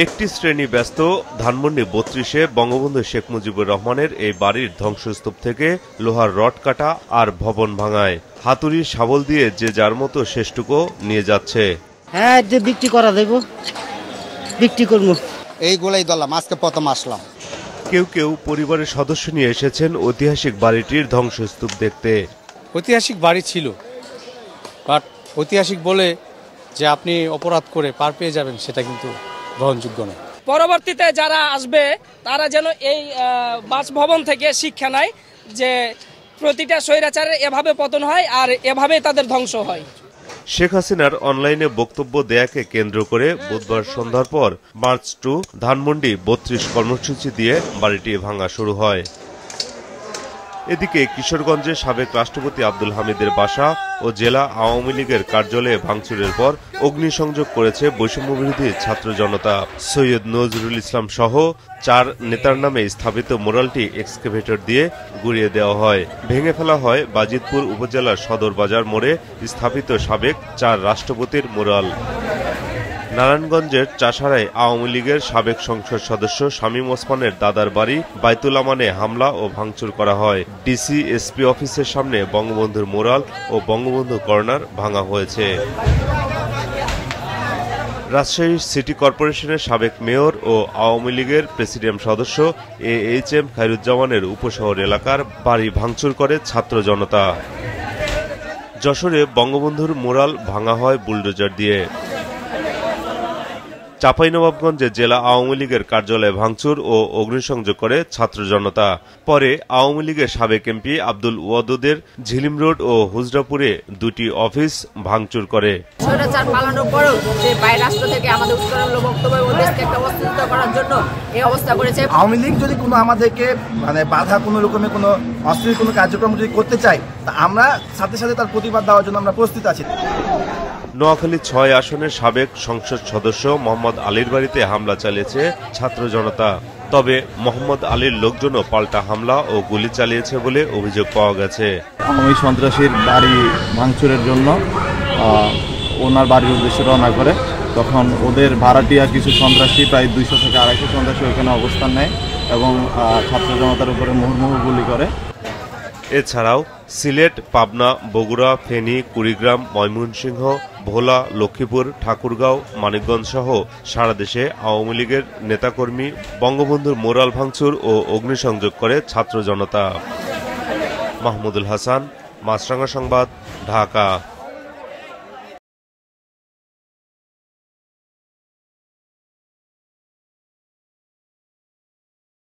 একটি শ্রেণী ব্যস্ত ধানমন্ডি ৩২-এ বঙ্গবন্ধু শেখ মুজিবুর রহমানের এই বাড়ির ধ্বংসস্তূপ থেকে লোহার রড কাটা আর ভবন ভাঙায় হাতুড়ি শাবল দিয়ে যে যার মতো শেষটুকু নিয়ে যাচ্ছে। হ্যাঁ, যে বিক্রি করা দেব, বিক্রি করব, এইগুলাই দলাম, আজকে প্রথম আসলাম। কেউ কেউ পরিবারের সদস্য নিয়ে এসেছেন ঐতিহাসিক বাড়িটির ধ্বংসস্তূপ দেখতে। ঐতিহাসিক বাড়ি ছিল, বাট ঐতিহাসিক বলে যে আপনি অপরাধ করে পার পেয়ে যাবেন সেটা কিন্তু গ্রহণযোগ্য নয়। পরবর্তীতে যারা আসবে তারা যেন এই বাসভবন থেকে শিক্ষা নেয় যে প্রতিটা স্বৈরাচারের এভাবে পতন হয় আর এভাবে তাদের ধ্বংস হয়। শেখ হাসিনার অনলাইনে বক্তব্য দেয়াকে কেন্দ্র করে বুধবার সন্ধ্যার পর মার্চ টু ধানমন্ডি ৩২ কর্মসূচি দিয়ে বাড়িটি ভাঙা শুরু হয়। এদিকে কিশোরগঞ্জে সাবেক রাষ্ট্রপতি আব্দুল হামিদের বাসা ও জেলা আওয়ামী লীগের কার্যালয়ে ভাঙচুরের পর অগ্নিসংযোগ করেছে বৈষম্যবিরোধী ছাত্র জনতা। সৈয়দ নজরুল ইসলাম সহ ৪ নেতার নামে স্থাপিত মোরালটি এক্সকেভেটর দিয়ে গুঁড়িয়ে দেওয়া হয়। ভেঙে ফেলা হয় বাজিতপুর উপজেলার সদর বাজার মোড়ে স্থাপিত সাবেক ৪ রাষ্ট্রপতির মোরাল। নারায়ণগঞ্জের চাষাড়ায় আওয়ামী লীগের সাবেক সংসদ সদস্য শামীম ওসমানের দাদার বাড়ি বাইতুল আমানে হামলা ও ভাঙচুর করা হয়। ডিসি এসপি অফিসের সামনে বঙ্গবন্ধুর মোরাল ও বঙ্গবন্ধু কর্নার ভাঙা হয়েছে। রাজশাহী সিটি কর্পোরেশনের সাবেক মেয়র ও আওয়ামী লীগের প্রেসিডিয়াম সদস্য AHM খায়রুজ্জামানের উপশহর এলাকার বাড়ি ভাঙচুর করে ছাত্র জনতা। যশোরে বঙ্গবন্ধুর মোরাল ভাঙা হয় বুলডোজার দিয়ে। চাঁপাইনবাবগঞ্জে জেলা আওয়ামী লীগের কার্যালয়ে ভাঙচুর ও অগ্নিসংযোগ করে ছাত্র জনতা। পরে আওয়ামী লীগের সাবেক এমপি আব্দুল ওয়াদুদের ঝিলিম রোড ও হুজরাপুরে 2টি অফিস ভাঙচুর করে। স্বৈরাচার পালানোর পরেও যে বাইরের রাষ্ট্র থেকে আমাদের উস্কানিমূলক বক্তব্য ও দেশকে একটা অস্থিতিত করার জন্য এই অবস্থা করেছে। আওয়ামী লীগ যদি কোনো আমাদেরকে বাধা কোনো রকমের কোনো অস্থির কোনো কার্যক্রম যদি করতে চাই, তা আমরা সাথে সাথে তার প্রতিবাদ দেওয়ার জন্য আমরা প্রস্তুত আছি। নোয়াখালী ৬ আসনের সাবেক সংসদ সদস্য মোহাম্মদ আলীর বাড়িতে হামলা চালিয়েছে ছাত্র জনতা। তবে মোহাম্মদ আলীর লোকজনও পাল্টা হামলা ও গুলি চালিয়েছে বলে অভিযোগ পাওয়া গেছে। আওয়ামী সন্ত্রাসীর বাড়ি ভাঙচুরের জন্য ওনার বাড়ির উদ্দেশ্যে রওনা করে, তখন ওদের ভাড়াটিয়া কিছু সন্ত্রাসী প্রায় 200 থেকে 250 সন্ত্রাসী ওখানে অবস্থান নেয় এবং ছাত্র জনতার উপরে মুহুর্মুহু গুলি করে। এছাড়াও সিলেট, পাবনা, বগুড়া, ফেনী, কুড়িগ্রাম, ময়মনসিংহ, ভোলা, লক্ষ্মীপুর, ঠাকুরগাঁও, মানিকগঞ্জ সহ সারা দেশে আওয়ামী লীগের নেতাকর্মী বঙ্গবন্ধুর মোরাল ভাঙচুর ও অগ্নিসংযোগ করে ছাত্র জনতা। মাহমুদুল হাসান, মাছরাঙা সংবাদ, ঢাকা।